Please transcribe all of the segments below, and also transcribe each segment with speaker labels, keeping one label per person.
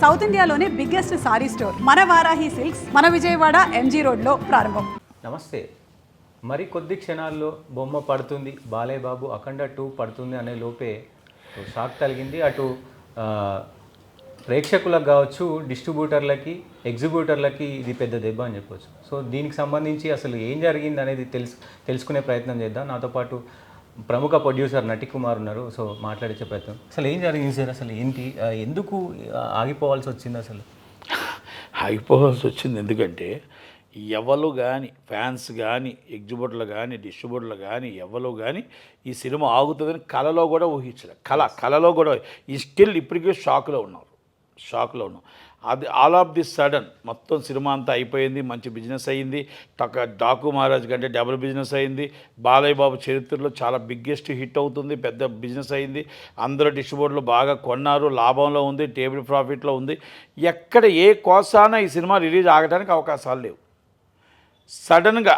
Speaker 1: South ఇండియాలోనే biggest sorry store మన Varahi silks మన విజయవాడ ఎంజీ రోడ్లో ప్రారంభం.
Speaker 2: నమస్తే. మరి కొద్ది క్షణాల్లో బొమ్మ పడుతుంది, బాలయ్య బాబు అఖండ 2 పడుతుంది అనే లోపే షాక్ కలిగింది. అటు ప్రేక్షకులకు కావచ్చు, డిస్ట్రిబ్యూటర్లకి, ఎగ్జిబ్యూటర్లకి ఇది పెద్ద దెబ్బ అని చెప్పవచ్చు. సో దీనికి సంబంధించి అసలు ఏం జరిగింది అనేది తెలుసుకునే ప్రయత్నం చేద్దాం. నాతో పాటు ప్రముఖ ప్రొడ్యూసర్ నటి కుమార్ ఉన్నారు. సో మాట్లాడించే ప్రయత్నం. అసలు ఏం జరిగింది సార్? అసలు ఏంటి, ఎందుకు ఆగిపోవాల్సి వచ్చింది? అసలు
Speaker 3: ఆగిపోవాల్సి వచ్చింది ఎందుకంటే ఎవరు కానీ, ఫ్యాన్స్ కానీ, ఎగ్జిబ్యూటర్లు కానీ, డిస్ట్రిబ్యూటర్లు కానీ, ఎవరు కానీ ఈ సినిమా ఆగుతుందని కళలో కూడా ఊహించలేదు. కళలో కూడా ఈ స్టిల్ ఇప్పటికీ షాక్లో ఉన్నాం. అది ఆల్ ఆఫ్ ది సడన్ మొత్తం సినిమా అంతా అయిపోయింది. మంచి బిజినెస్ అయ్యింది. డాకు మహారాజ్ కంటే డబుల్ బిజినెస్ అయింది. బాలయ్య బాబు చరిత్రలో చాలా బిగ్గెస్ట్ హిట్ అవుతుంది, పెద్ద బిజినెస్ అయింది. అందరూ డిస్ట్రిబ్యూటర్లు బాగా కొన్నారు, లాభంలో ఉంది, టేబుల్ ప్రాఫిట్లో ఉంది. ఎక్కడ ఏ కోసాన ఈ సినిమా రిలీజ్ ఆగడానికి అవకాశాలు లేవు. సడన్గా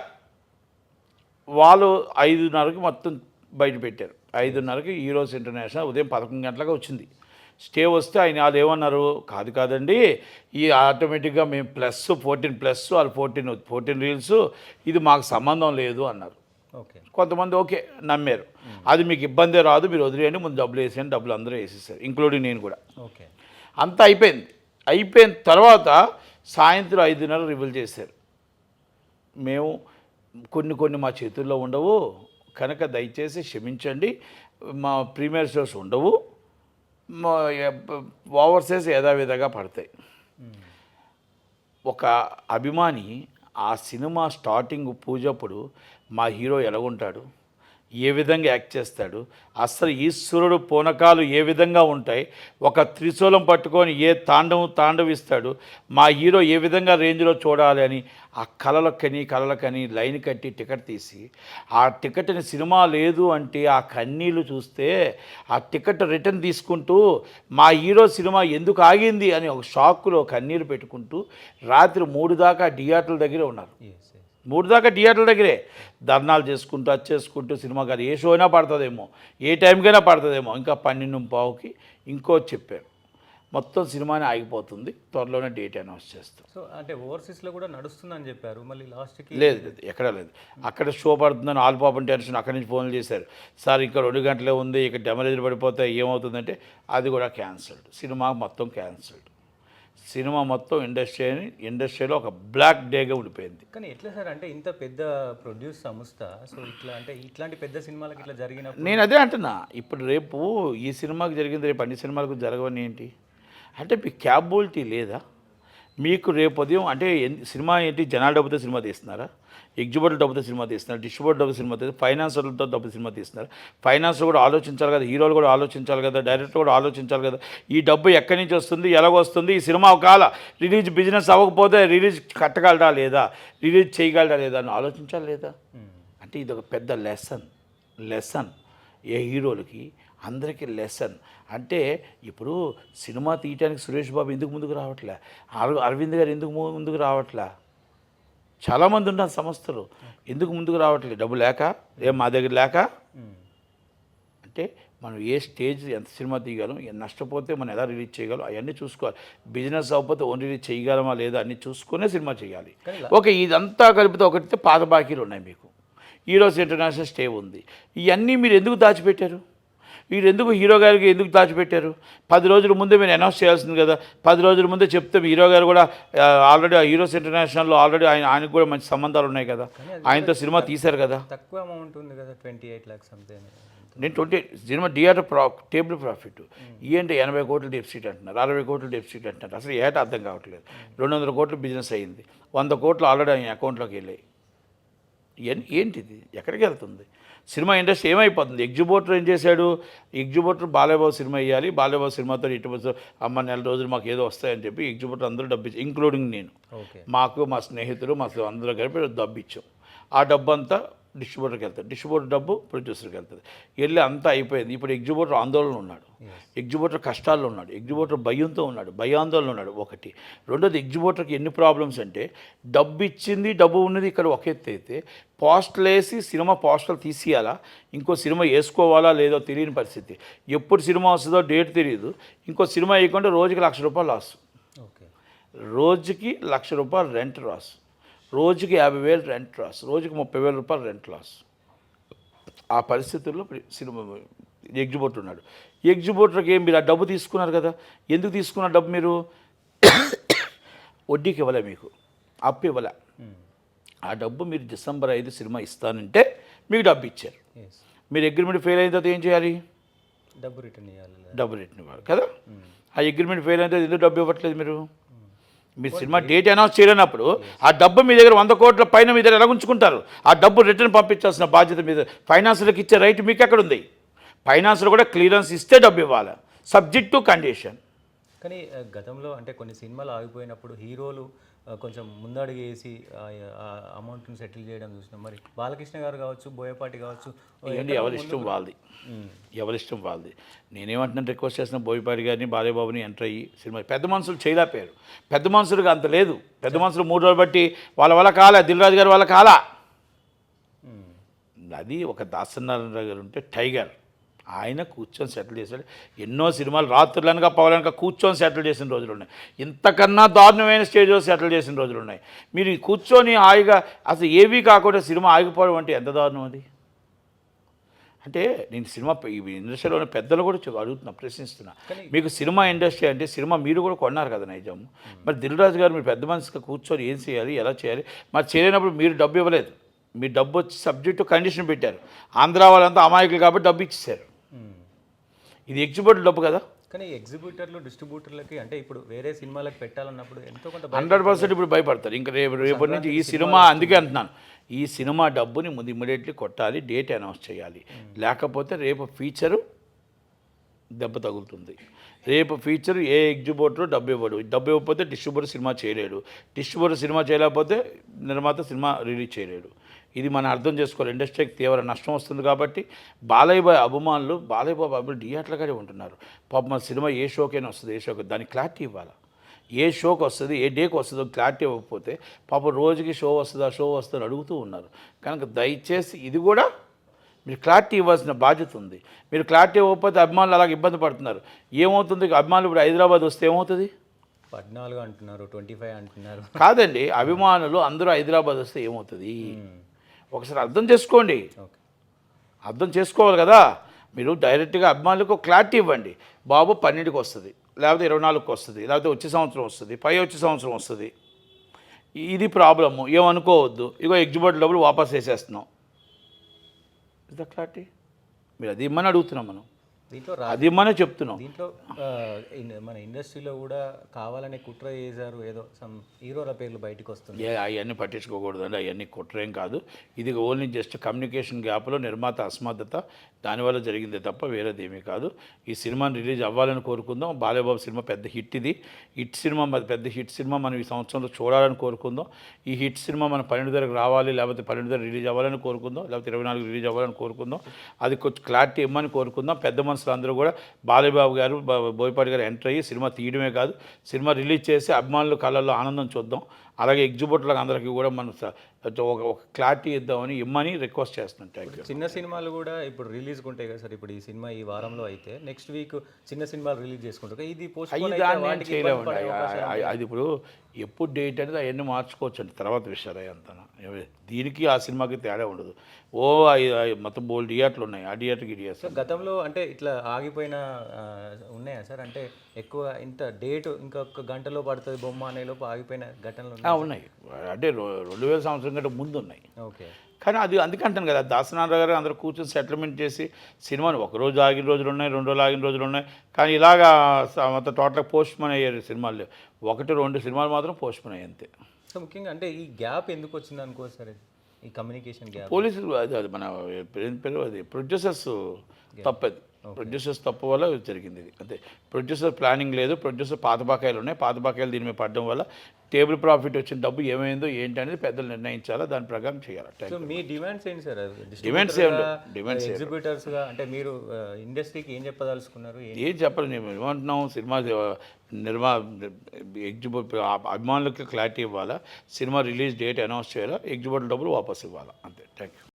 Speaker 3: వాళ్ళు 5:30కి మొత్తం బయట పెట్టారు. 5:30కి హీరోస్ ఇంటర్నేషనల్ ఉదయం 11 గంటలకు వచ్చింది. స్టే వస్తే ఆయన వాళ్ళు ఏమన్నారు, కాదండి ఈ ఆటోమేటిక్గా మేము +14+ వాళ్ళు 14 రీల్స్, ఇది మాకు సంబంధం లేదు అన్నారు.
Speaker 2: ఓకే,
Speaker 3: కొంతమంది ఓకే నమ్మారు. అది మీకు ఇబ్బందే రాదు, మీరు వదిలేయండి, ముందు డబ్బులు వేసేయండి. డబ్బులు అందరూ వేసేసారు, ఇంక్లూడింగ్ నేను కూడా.
Speaker 2: ఓకే,
Speaker 3: అంతా అయిపోయిన తర్వాత సాయంత్రం 5:30 రివీల్ చేశారు. మేము కొన్ని మా చేతుల్లో ఉండవు కనుక దయచేసి క్షమించండి, మా ప్రీమియర్ షోస్ ఉండవు, ఓవర్సేస్ యథావిధిగా పడతాయి. ఒక అభిమాని ఆ సినిమా స్టార్టింగ్ పూజప్పుడు మా హీరో ఎలాగుంటాడు, ఏ విధంగా యాక్ట్ చేస్తాడు, అసలు ఈశ్వరుడు పూనకాలు ఏ విధంగా ఉంటాయి, ఒక త్రిశూలం పట్టుకొని ఏ తాండవిస్తాడు, మా హీరో ఏ విధంగా రేంజ్లో చూడాలి అని ఆ కళలకని లైన్ కట్టి టికెట్ తీసి ఆ టికెట్ని సినిమా లేదు అంటే ఆ కన్నీళ్ళు చూస్తే ఆ టికెట్ రిటర్న్ తీసుకుంటూ మా హీరో సినిమా ఎందుకు ఆగింది అని ఒక షాక్లో కన్నీళ్ళు పెట్టుకుంటూ రాత్రి 3 దాకా థియేటర్ల దగ్గరే ఉన్నారు. 3 దాకా థియేటర్ల దగ్గరే ధర్నాలు చేసుకుంటూ సినిమా గారు ఏ షో అయినా పడుతుందేమో, ఏ టైంకైనా పడుతుందేమో. ఇంకా 12:15కి ఇంకో చెప్పారు, మొత్తం సినిమానే ఆగిపోతుంది, త్వరలోనే డేట్ అనౌన్స్ చేస్తాం.
Speaker 2: సో అంటే ఓవర్సీస్లో కూడా నడుస్తుందని చెప్పారు, మళ్ళీ లాస్ట్కి
Speaker 3: లేదు ఎక్కడా లేదు. అక్కడ షో పడుతుందని ఆల్ పాపం టెన్షన్ అక్కడి నుంచి ఫోన్లు చేశారు, సార్ ఇంకా 2 గంటలే ఉంది, ఇక డెమరేజ్ పడిపోతాయి, ఏమవుతుందంటే అది కూడా క్యాన్సిల్డ్. సినిమా మొత్తం క్యాన్సిల్డ్. సినిమా మొత్తం ఇండస్ట్రీలో ఒక బ్లాక్ డేగా ఉండిపోయింది.
Speaker 2: కానీ ఎట్లా సార్, అంటే ఇంత పెద్ద ప్రొడ్యూస్ సంస్థ, సో ఇట్లా అంటే ఇట్లాంటి పెద్ద సినిమాలకు ఇట్లా జరిగినప్పుడు
Speaker 3: నేను అదే అంటున్నా, ఇప్పుడు రేపు ఈ సినిమాకి జరిగింది రేపు అన్ని సినిమాలకు జరగవని ఏంటి అంటే మీకు క్యాపబిలిటీ లేదా? మీకు రేపు ఉదయం అంటే సినిమా ఏంటి, జనాల డబ్బుతో సినిమా తీస్తున్నారా, ఎగ్జిబ్యూటర్ డబ్బుతో సినిమా తీస్తున్నారు, డిస్ట్రిబ్యూటర్ డబ్బు సినిమా తీస్తున్నారు, ఫైనాన్సర్లతో డబ్బు సినిమా తీస్తున్నారు. ఫైనాన్స్ కూడా ఆలోచించాలి కదా, హీరోలు కూడా ఆలోచించాలి కదా, డైరెక్టర్ కూడా ఆలోచించాలి కదా, ఈ డబ్బు ఎక్కడి నుంచి వస్తుంది, ఎలాగొస్తుంది, ఈ సినిమా ఒకవేళ రిలీజ్ బిజినెస్ అవ్వకపోతే రిలీజ్ కట్టగలరా లేదా, రిలీజ్ చేయగలరా లేదా అని ఆలోచించాలి లేదా? అంటే ఇది ఒక పెద్ద లెసన్ ఏ హీరోలకి అందరికీ లెసన్. అంటే ఇప్పుడు సినిమా తీయటానికి సురేష్ బాబు ఎందుకు ముందుకు రావట్లే, అరవింద్ గారు ఎందుకు ముందుకు రావట్లే, చాలామంది ఉన్నారు సంస్థలు ఎందుకు ముందుకు రావట్లేదు, డబ్బు లేక, మా దగ్గర లేక. అంటే మనం ఏ స్టేజ్ ఎంత సినిమా తీయగలం, నష్టపోతే మనం ఎలా రిలీజ్ చేయగలం అవన్నీ చూసుకోవాలి. బిజినెస్ అవ్వకపోతే ఓన్ రిలీజ్ చేయగలమా లేదా అన్నీ చూసుకునే సినిమా చేయాలి. ఓకే, ఇదంతా కలిపితే ఒకటితే పాత బాకీలు ఉన్నాయి మీకు, హీరోస్ ఇంటర్నేషనల్ స్టే ఉంది, ఇవన్నీ మీరు ఎందుకు దాచిపెట్టారు? మీరు ఎందుకు హీరో గారికి ఎందుకు దాచిపెట్టారు? 10 రోజుల ముందే మీరు అనౌన్స్ చేయాల్సింది కదా. 10 రోజుల ముందే చెప్తే హీరో గారు కూడా ఆల్రెడీ హీరోస్ ఇంటర్నేషనల్లో ఆల్రెడీ ఆయనకు కూడా మంచి సంబంధాలు ఉన్నాయి కదా, ఆయనతో సినిమా తీశారు కదా.
Speaker 2: తక్కువ అమౌంట్ ఉంది కదా, 28 lakhs అంతే.
Speaker 3: నేను 20 సినిమా థియేటర్ టేబుల్ ప్రాఫిట్ ఏంటి 80 కోట్లు డెఫిసిట్ అంటున్నారు, 60 కోట్లు డెఫిసిట్ అంటున్నారు. అసలు ఏటా అర్థం కావట్లేదు. 200 కోట్లు బిజినెస్ అయ్యింది, 100 కోట్లు ఆల్రెడీ ఆయన అకౌంట్లోకి వెళ్ళాయి. ఏంటిది, ఎక్కడికి వెళ్తుంది సినిమా ఇండస్ట్రీ? ఏమైపోతుంది? ఎగ్జిబ్యూటర్ ఏం చేశాడు, ఎగ్జిబ్యూటర్ బాలయ్య బాబు సినిమా వేయాలి, బాలయ్య బాబు సినిమాతో ఇటు అమ్మ నెల రోజులు మాకు ఏదో వస్తాయని చెప్పి ఎగ్జిబ్యూటర్ అందరూ డబ్బు ఇచ్చారు, ఇంక్లూడింగ్ నేను. మాకు మా స్నేహితులు మా అందరూ కలిపి డబ్బు ఇచ్చాం. ఆ డబ్బు అంతా డిస్ట్రిబ్యూటర్కి వెళ్తుంది, డిస్ట్రిబ్యూటర్ డబ్బు ప్రొడ్యూసర్కి వెళ్తుంది. వెళ్ళి అంతా అయిపోయింది. ఇప్పుడు ఎగ్జిబ్యూటర్ ఆందోళన ఉన్నాడు, ఎగ్జిబ్యూటర్ కష్టాల్లో ఉన్నాడు, ఎగ్జిబ్యూటర్ భయంతో ఉన్నాడు, భయాందోళన ఉన్నాడు. ఒకటి. రెండోది, ఎగ్జిబ్యూటర్కి ఎన్ని ప్రాబ్లమ్స్ అంటే డబ్బు ఇచ్చింది, డబ్బు ఉన్నది ఇక్కడ ఒక ఎత్తు అయితే, పోస్టులు వేసి సినిమా పోస్టర్లు తీసేయాలా, ఇంకో సినిమా వేసుకోవాలా లేదో తెలియని పరిస్థితి. ఎప్పుడు సినిమా వస్తుందో డేట్ తెలియదు. ఇంకో సినిమా వేయకుండా రోజుకి ₹1,00,000 లాస్. రోజుకి ₹1,00,000 రెంట్ రాస్, రోజుకి 50,000 రెంట్ రాస్, రోజుకి ₹30,000 రెంట్ లాస్. ఆ పరిస్థితుల్లో సినిమా ఎగ్జిబిటర్ ఉన్నాడు. ఎగ్జిబిటర్కి మీరు ఆ డబ్బు తీసుకున్నారు కదా, ఎందుకు తీసుకున్న డబ్బు మీరు వడ్డీకి ఇవ్వలే, మీకు అప్పు ఇవ్వలే. ఆ డబ్బు మీరు December 5 సినిమా ఇస్తానంటే మీకు డబ్బు ఇచ్చారు. మీరు అగ్రిమెంట్ ఫెయిల్ అయిన తర్వాత ఏం చేయాలి?
Speaker 2: డబ్బు రిటర్న్ ఇవ్వాలి.
Speaker 3: డబ్బు రిటర్న్ ఇవ్వాలి కదా. ఆ అగ్రిమెంట్ ఫెయిల్ అయిన తర్వాత ఎందుకు డబ్బు ఇవ్వట్లేదు మీరు? మీరు సినిమా డేట్ అనౌన్స్ చేయలేనప్పుడు ఆ డబ్బు మీ దగ్గర 100 కోట్ల పైన మీ దగ్గర ఎలా ఉంచుకుంటారు? ఆ డబ్బు రిటర్న్ పంపించాల్సిన బాధ్యత మీద ఫైనాన్సర్లకు ఇచ్చే రైట్ మీకు ఎక్కడ ఉంది? ఫైనాన్సర్ కూడా క్లియరెన్స్ ఇస్తే డబ్బు ఇవ్వాలి, సబ్జెక్ట్ టు కండిషన్.
Speaker 2: కానీ గతంలో అంటే కొన్ని సినిమాలు ఆగిపోయినప్పుడు హీరోలు కొంచెం ముందడుగు వేసి అమౌంట్ని సెటిల్ చేయడం చూసినాం. మరి బాలకృష్ణ గారు కావచ్చు, బోయపాటి కావచ్చు,
Speaker 3: ఏంటి ఎవరిష్టం వాళ్ళది, ఎవరిష్టం వాళ్ళది. నేనేమంటున్నాను, రిక్వెస్ట్ చేసిన బోయపాటి గారిని, బాలయ్యబాబుని ఎంటర్ అయ్యి సినిమా పెద్ద మనుషులు చేయలేకపోయారు. పెద్ద మనుషులుగా అంత లేదు. పెద్ద మనుషులు 3 రోజులు బట్టి వాళ్ళ వల్ల కాలే, దిల్ రాజు గారు వాళ్ళ కాలా. అది ఒక దాసనారాయణ గారు ఉంటే టైగర్, ఆయన కూర్చొని సెటిల్ చేశాడు. ఎన్నో సినిమాలు రాత్రులనగా పగలనగా కూర్చొని సెటిల్ చేసిన రోజులు ఉన్నాయి. ఇంతకన్నా దారుణమైన స్టేజ్లో సెటిల్ చేసిన రోజులు ఉన్నాయి. మీరు కూర్చొని హాయిగా అసలు ఏవీ కాకుండా సినిమా ఆగిపోవడం అంటే ఎంత దారుణం అది. అంటే నేను సినిమా ఈ ఇండస్ట్రీలోని పెద్దలు కూడా అడుగుతున్నా, ప్రశ్నిస్తున్నా. మీకు సినిమా ఇండస్ట్రీ అంటే సినిమా మీరు కూడా కొన్నారు కదా నైజాము. మరి దిల్ రాజు గారు మీరు పెద్ద మనిషిగా కూర్చొని ఏం చేయాలి, ఎలా చేయాలి, మరి చేయలేనప్పుడు మీరు డబ్బు ఇవ్వలేదు. మీ డబ్బు వచ్చి సబ్జెక్టు కండిషన్ పెట్టారు. ఆంధ్ర వాళ్ళంతా అమాయకులు కాబట్టి డబ్బు ఇచ్చేసారు. ఇది ఎగ్జిబిటర్ డబ్బు కదా.
Speaker 2: కానీ ఎగ్జిబిటర్లు డిస్ట్రిబ్యూటర్లకి అంటే ఇప్పుడు వేరే సినిమాలకు పెట్టాలన్నప్పుడు ఎంతో కొంత
Speaker 3: 100% ఇప్పుడు భయపడతారు. ఇంకా రేపటి నుంచి ఈ సినిమా, అందుకే అంటున్నాను, ఈ సినిమా డబ్బుని ముందు ఇమ్మీడియట్లీ కొట్టాలి, డేట్ అనౌన్స్ చేయాలి. లేకపోతే రేపు ఫీచరు దెబ్బ తగులుతుంది. రేపు ఫీచర్ ఏ ఎగ్జిబిటర్ డబ్బు ఇవ్వడు. డబ్బు ఇవ్వకపోతే డిస్ట్రిబ్యూటర్ సినిమా చేయలేడు. డిస్ట్రిబ్యూటర్ సినిమా చేయలేకపోతే నిర్మాత సినిమా రిలీజ్ చేయలేడు. ఇది మనం అర్థం చేసుకోవాలి. ఇండస్ట్రీకి తీవ్ర నష్టం వస్తుంది. కాబట్టి బాలయ్య బాబు అభిమానులు, బాలయ్య బాబు అభిమానులు థియేటర్లుగానే ఉంటున్నారు. పాప మన సినిమా ఏ షోకైనా వస్తుంది, ఏ షోకి దానికి క్లారిటీ ఇవ్వాలి. ఏ షోకి వస్తుంది, ఏ డేకి వస్తుందో క్లారిటీ ఇవ్వకపోతే పాప రోజుకి షో వస్తుందా, షో వస్తుందని అడుగుతూ ఉన్నారు. కనుక దయచేసి ఇది కూడా మీరు క్లారిటీ ఇవ్వాల్సిన బాధ్యత ఉంది. మీరు క్లారిటీ ఇవ్వకపోతే అభిమానులు అలాగ ఇబ్బంది పడుతున్నారు. ఏమవుతుంది? అభిమానులు ఇప్పుడు హైదరాబాద్ వస్తే ఏమవుతుంది?
Speaker 2: 14 అంటున్నారు, 25 అంటున్నారు.
Speaker 3: కాదండి, అభిమానులు అందరూ హైదరాబాద్ వస్తే ఏమవుతుంది? ఒకసారి అర్థం చేసుకోండి. అర్థం చేసుకోవాలి కదా. మీరు డైరెక్ట్గా అభిమానులకు క్లారిటీ ఇవ్వండి. బాబు 12కి వస్తుంది, లేకపోతే 24కి వస్తుంది, లేకపోతే వచ్చే సంవత్సరం వస్తుంది, వచ్చే సంవత్సరం వస్తుంది. ఇది ప్రాబ్లము, ఏమనుకోవద్దు. ఇగో ఎగ్జిబిటర్ డబ్బులు వాపస్ వేసేస్తున్నాం. Is the clarity. మీరు అది ఇమ్మని అడుగుతున్నాం, మనం
Speaker 2: దీంట్లో
Speaker 3: అది ఇమ్మనే చెప్తున్నాం.
Speaker 2: దీంట్లో మన ఇండస్ట్రీలో కూడా కావాలనే కుట్ర చేశారు, ఏదో సమ్ హీరోల పేర్లు బయటకు వస్తుంది.
Speaker 3: అవన్నీ పట్టించుకోకూడదు అండి, అవన్నీ కుట్రేం కాదు. ఇది ఓన్లీ జస్ట్ కమ్యూనికేషన్ గ్యాప్లో నిర్మాత అసమర్థత, దానివల్ల జరిగిందే తప్ప వేరేది ఏమీ కాదు. ఈ సినిమాని రిలీజ్ అవ్వాలని కోరుకుందాం. బాలయ్యబాబు సినిమా పెద్ద హిట్, ఇది హిట్ సినిమా, పెద్ద హిట్ సినిమా మనం ఈ సంవత్సరంలో చూడాలని కోరుకుందాం. ఈ హిట్ సినిమా మన 12 దగ్గరకు రావాలి, లేకపోతే 12 దగ్గర రిలీజ్ అవ్వాలని కోరుకుందాం, లేకపోతే 24 రిలీజ్ అవ్వాలని కోరుకుందాం. అది కొంచెం క్లారిటీ ఇవ్వమని కోరుకుందాం. పెద్ద మనుషులు అందరూ కూడా బాలయ్యబాబు గారు, బోయపాటి గారు ఎంటర్ అయ్యి సినిమా తీయడమే కాదు, సినిమా రిలీజ్ చేసి అభిమానుల కళ్ళల్లో ఆనందం చూద్దాం. అలాగే ఎగ్జిబిటర్లకు అందరికీ కూడా మనం ఒక క్లారిటీ ఇద్దామని ఇమ్మని రిక్వెస్ట్ చేస్తున్నాను. Thank you.
Speaker 2: చిన్న సినిమాలు కూడా ఇప్పుడు రిలీజ్కి ఉంటాయి కదా సార్. ఇప్పుడు ఈ సినిమా ఈ వారంలో అయితే నెక్స్ట్ వీక్ చిన్న సినిమాలు రిలీజ్ చేసుకుంటారు. ఇది
Speaker 3: అది ఇప్పుడు ఎప్పుడు డేట్ అనేది అవన్నీ మార్చుకోవచ్చు అండి, తర్వాత విషయాలు అంతా. దీనికి ఆ సినిమాకి తేడా ఉండదు. మొత్తం బోల్ థియేటర్లు ఉన్నాయి, ఆ థియేటర్కి థియేటర్.
Speaker 2: గతంలో అంటే ఇట్లా ఆగిపోయిన ఉన్నాయా సార్? అంటే ఎక్కువ ఇంత డేట్ ఇంకొక గంటలో పడుతుంది బొమ్మ అనేలోపు ఆగిపోయిన ఘటనలు
Speaker 3: ఉన్నాయి. అంటే 2000 సంవత్సరం కంటే ముందు ఉన్నాయి.
Speaker 2: ఓకే.
Speaker 3: కానీ అది అందుకంటాను కదా, దాసనారాయణ గారు అందరూ కూర్చొని సెటిల్మెంట్ చేసి సినిమాని ఒకరోజు ఆగిన రోజులు ఉన్నాయి, 2 రోజులు ఆగిన రోజులు ఉన్నాయి. కానీ ఇలాగా మొత్తం టోటల్గా పోస్ట్ పోన్ అయ్యారు సినిమాలు. 1-2 సినిమాలు మాత్రం పోస్ట్ పోన్ అయ్యాయి అంతే.
Speaker 2: సో ముఖ్యంగా అంటే ఈ గ్యాప్ ఎందుకు వచ్చింది అనుకో సార్, ఈ కమ్యూనికేషన్ గ్యాప్?
Speaker 3: పోలీసులు అది మన పేరు అది ప్రొడ్యూసర్స్ తప్పది. ప్రొడ్యూసర్స్ తప్పు వల్ల జరిగింది ఇది అంతే. ప్రొడ్యూసర్ ప్లానింగ్ లేదు. ప్రొడ్యూసర్ పాత బకాయిలు ఉన్నాయి. పాత బకాయిలు దీని మీద పడడం వల్ల టేబుల్ ప్రాఫిట్ వచ్చిన డబ్బు ఏమైందో ఏంటి అనేది పెద్దలు నిర్ణయించాలా, దాని ప్రకారం చేయాలి.
Speaker 2: మీ డిమాండ్స్ ఏంటి సార్?
Speaker 3: డిమాండ్స్
Speaker 2: ఎగ్జిబిటర్స్గా అంటే మీరు ఇండస్ట్రీకి ఏం చెప్పదలుచుకున్నారు?
Speaker 3: ఏం చెప్పాలి, మేము ఏమంటున్నాం, సినిమా అభిమానులకి క్లారిటీ ఇవ్వాలా, సినిమా రిలీజ్ డేట్ అనౌన్స్ చేయాలా, ఎగ్జిబిటర్ డబ్బులు వాపస్ ఇవ్వాలా, అంతే. Thank you.